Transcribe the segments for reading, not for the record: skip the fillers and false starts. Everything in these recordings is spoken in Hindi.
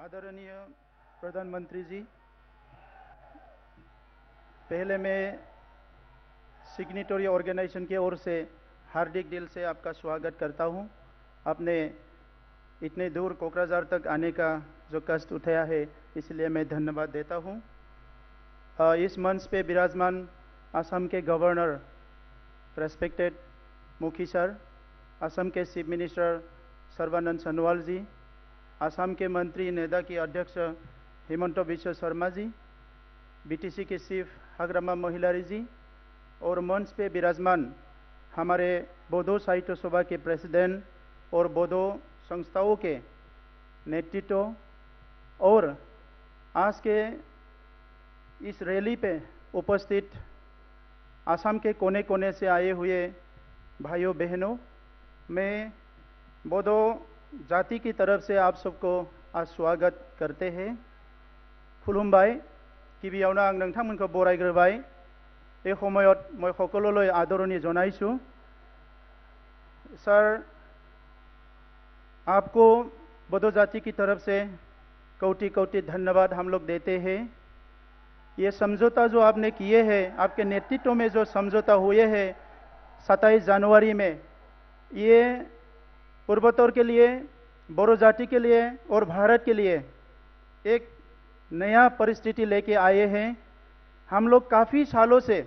आदरणीय प्रधानमंत्री जी, पहले मैं सिग्नेटरी ऑर्गेनाइजेशन की ओर से हार्दिक दिल से आपका स्वागत करता हूं। आपने इतने दूर कोकराझार तक आने का जो कष्ट उठाया है, इसलिए मैं धन्यवाद देता हूं। इस मंच पे विराजमान असम के गवर्नर रेस्पेक्टेड मुखी सर, असम के चीफ मिनिस्टर सर्बानंद सोनोवाल जी, असम के मंत्री नेदा की अध्यक्ष हिमंत बिश्व शर्मा जी, बीटीसी के चीफ हाग्रामा महिलारी जी और मंच पे विराजमान हमारे बोडो साहित्य सभा के प्रेसिडेंट और बोडो संस्थाओं के नेतृत्व और आज के इस रैली पे उपस्थित असम के कोने कोने से आए हुए भाइयों बहनों, मैं बोडो जाति की तरफ से आप सबको आज स्वागत करते हैं। खुलुमबाय। गिबियावनो आं नोंथांमोनखौ बरायग्रोबाय। बे समायाव मैं सकलोलै आदरणीय जनाइछु। सर, आपको बोडो जाति की तरफ से कोटि कोटि धन्यवाद हम लोग देते हैं। ये समझौता जो आपने किए हैं, आपके नेतृत्व में जो समझौता हुए हैं 27 जनवरी में, ये पूर्वोत्तर के लिए, बोडो जाति के लिए और भारत के लिए एक नया परिस्थिति लेके आए हैं। हम लोग काफ़ी सालों से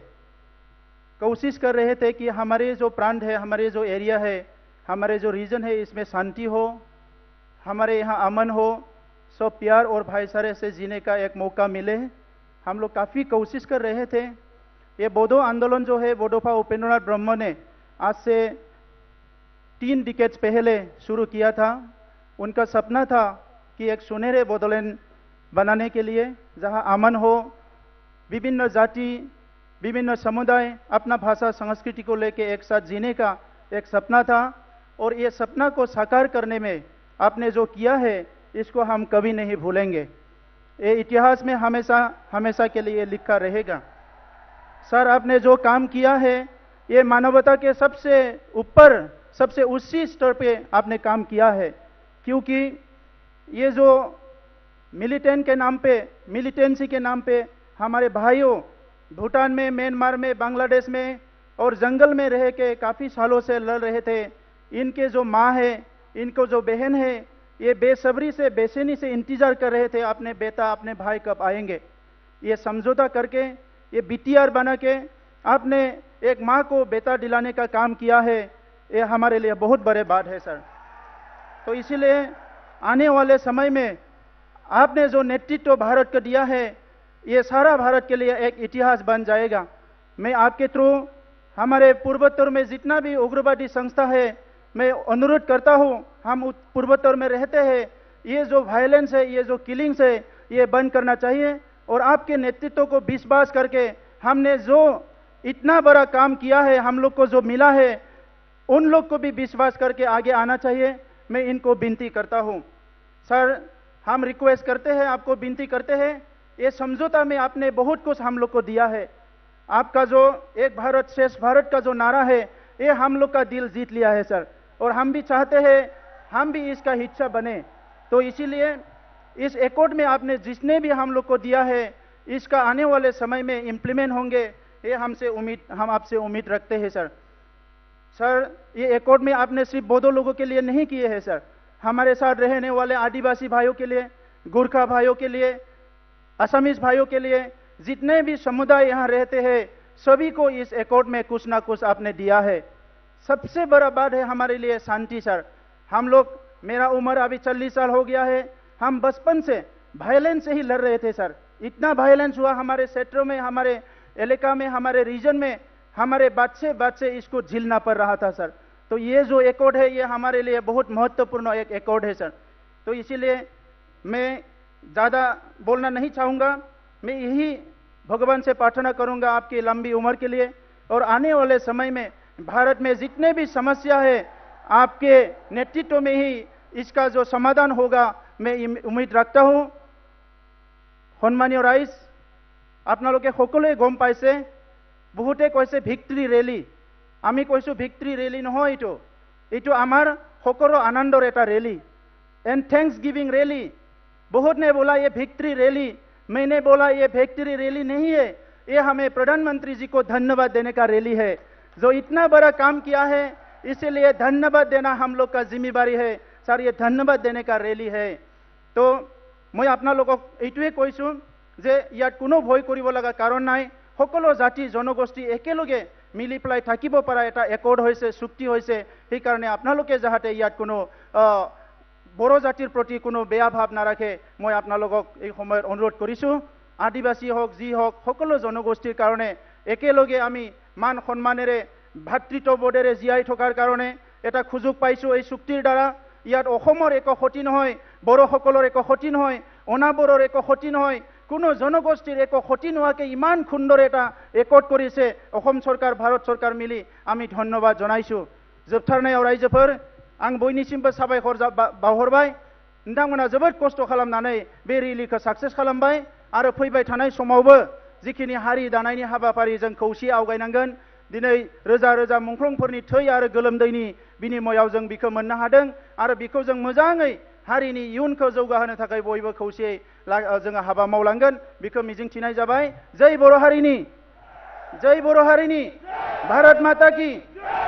कोशिश कर रहे थे कि हमारे जो प्रांत है, हमारे जो एरिया है, हमारे जो रीजन है, इसमें शांति हो, हमारे यहाँ अमन हो, सब प्यार और भाईचारे से जीने का एक मौका मिले। हम लोग काफ़ी कोशिश कर रहे थे। ये बोडो आंदोलन जो है, बोडोफा उपेंद्रनाथ ब्रह्म ने आज से 3 डिकेड्स पहले शुरू किया था। उनका सपना था कि एक सुनहरे बोडोलैंड बनाने के लिए, जहां अमन हो, विभिन्न जाति, विभिन्न समुदाय अपना भाषा संस्कृति को लेकर एक साथ जीने का एक सपना था। और ये सपना को साकार करने में आपने जो किया है, इसको हम कभी नहीं भूलेंगे। ये इतिहास में हमेशा हमेशा के लिए लिखा रहेगा। सर, आपने जो काम किया है, ये मानवता के सबसे ऊपर, सबसे उच्च स्तर पे आपने काम किया है। क्योंकि ये जो मिलिटेंट के नाम पे, मिलिटेंसी के नाम पे हमारे भाइयों भूटान में, म्यांमार में, बांग्लादेश में और जंगल में रह के काफ़ी सालों से लड़ रहे थे, इनके जो माँ है, इनको जो बहन है, ये बेसब्री से, बेचैनी से इंतजार कर रहे थे अपने बेटा, अपने भाई कब आएंगे। ये समझौता करके, ये बीटीआर बना के आपने एक माँ को बेटा दिलाने का काम किया है। ये हमारे लिए बहुत बड़े बात है सर। तो इसीलिए आने वाले समय में आपने जो नेतृत्व भारत को दिया है, ये सारा भारत के लिए एक इतिहास बन जाएगा। मैं आपके थ्रू हमारे पूर्वोत्तर में जितना भी उग्रवादी संस्था है, मैं अनुरोध करता हूँ, हम पूर्वोत्तर में रहते हैं, ये जो वायलेंस है, ये जो किलिंग्स है, ये बंद करना चाहिए। और आपके नेतृत्व को विश्वास करके हमने जो इतना बड़ा काम किया है, हम लोग को जो मिला है, उन लोग को भी विश्वास करके आगे आना चाहिए। मैं इनको विनती करता हूँ। सर, हम रिक्वेस्ट करते हैं, आपको विनती करते हैं, ये समझौता में आपने बहुत कुछ हम लोग को दिया है। आपका जो एक भारत श्रेष्ठ भारत का जो नारा है, ये हम लोग का दिल जीत लिया है सर। और हम भी चाहते हैं हम भी इसका हिस्सा बने। तो इसीलिए इस एकॉर्ड में आपने जिसने भी हम लोग को दिया है, इसका आने वाले समय में इम्प्लीमेंट होंगे, ये हम आपसे उम्मीद रखते हैं सर। सर, ये एकॉर्ड में आपने सिर्फ बोडो लोगों के लिए नहीं किए हैं सर, हमारे साथ रहने वाले आदिवासी भाइयों के लिए, गोरखा भाइयों के लिए, असमीज भाइयों के लिए, जितने भी समुदाय यहाँ रहते हैं, सभी को इस एकॉर्ड में कुछ ना कुछ आपने दिया है। सबसे बड़ा बात है हमारे लिए शांति सर। हम लोग, मेरा उम्र अभी 40 साल हो गया है, हम बचपन से वायलेंस से ही लड़ रहे थे सर। इतना वायलेंस हुआ हमारे क्षेत्रों में, हमारे इलाका में, हमारे रीजन में, हमारे बच्चे इसको झेलना पड़ रहा था सर। तो ये जो एकॉर्ड है, ये हमारे लिए बहुत महत्वपूर्ण एक एकॉर्ड है सर। तो इसीलिए मैं ज़्यादा बोलना नहीं चाहूँगा। मैं यही भगवान से प्रार्थना करूँगा आपकी लंबी उम्र के लिए। और आने वाले समय में भारत में जितने भी समस्या है, आपके नेतृत्व में ही इसका जो समाधान होगा, मैं उम्मीद रखता हूँ। सन्मानीय राइज, आपनालोके सकलोৱে गम पाइছে, बहुते কৈছে ভিক্টৰী ৰেলী। আমি কৈছোঁ ভিক্টৰী ৰেলী নহয়, এইটো আমাৰ সকলো আনন্দৰ এটা rally. And thanks giving rally बहुत ने बोला ये विक्ट्री रैली, मैंने बोला ये विक्ट्री रैली नहीं है, ये हमें प्रधानमंत्री जी को धन्यवाद देने का रैली है, जो इतना बड़ा काम किया है, इसीलिए धन्यवाद देना हम लोग का जिम्मेदारी है सर, ये धन्यवाद देने का रैली है। तो मैं अपना लोगों এইটোৱে কৈছো যে ইয়াত কোনো ভয় কৰিব লগা কাৰণ নাই, সকলো জাতি জনগোষ্ঠী একেলগে মিলি পেলাই থাকিব পৰা এটা একৰ্ড হৈছে, চুক্তি হৈছে, সেইকাৰণে আপোনালোকে যাতে ইয়াত কোনো বড়ো জাতিৰ প্ৰতি কোনো বেয়া ভাৱ নাৰাখে মই আপোনালোকক এই সময়ত অনুৰোধ কৰিছো। আদিবাসী হওক যি হওক সকলো জনগোষ্ঠীৰ কাৰণে একেলগে আমি মান সন্মানেৰে ভাতৃত্ববোধেৰে জীয়াই থকাৰ কাৰণে এটা সুযোগ পাইছো এই চুক্তিৰ দ্বাৰা। ইয়াত অসমৰ একো ক্ষতি নহয়, বড়োসকলৰ একো ক্ষতি নহয়, অনাবৰৰ একো ক্ষতি নহয়, কোনো জনগোষ্ঠীৰ একো ক্ষতি নোহোৱাকৈ ইমান সুন্দৰ এটা একৰ্ড কৰিছে অসম চৰকাৰ ভাৰত চৰকাৰ মিলি, আমি ধন্যবাদ জনাইছো। जोबथारनायाव रायजोफोर आं बयनिसिमबो साबायखर बावहरबाय, नोंथांमोना जोबोद खस्थ' खालामनानै बे रेलिखौ साक्सेस खालामबाय आरो फैबाय थानाय समावबो जिखिनि हारि दानायनि हाबाफारि जों खौसेयै आवगायनांगोन। दिनै रोजा रोजा मुंख्लंफोरनि थै आरो गोलोमदैनि बिनिमयाव जों बिखौ मोननो हादों आरो बिखौ जों मोजाङै हारिनि इयुनखौ जौगाहोनो थाखाय बयबो खौसेयै जोङो हाबा मावलांगोन बिखौ मिजिंथिनाय जाबाय। जय बर' हारिनि, जय बर' हारिनि, भारत माता की।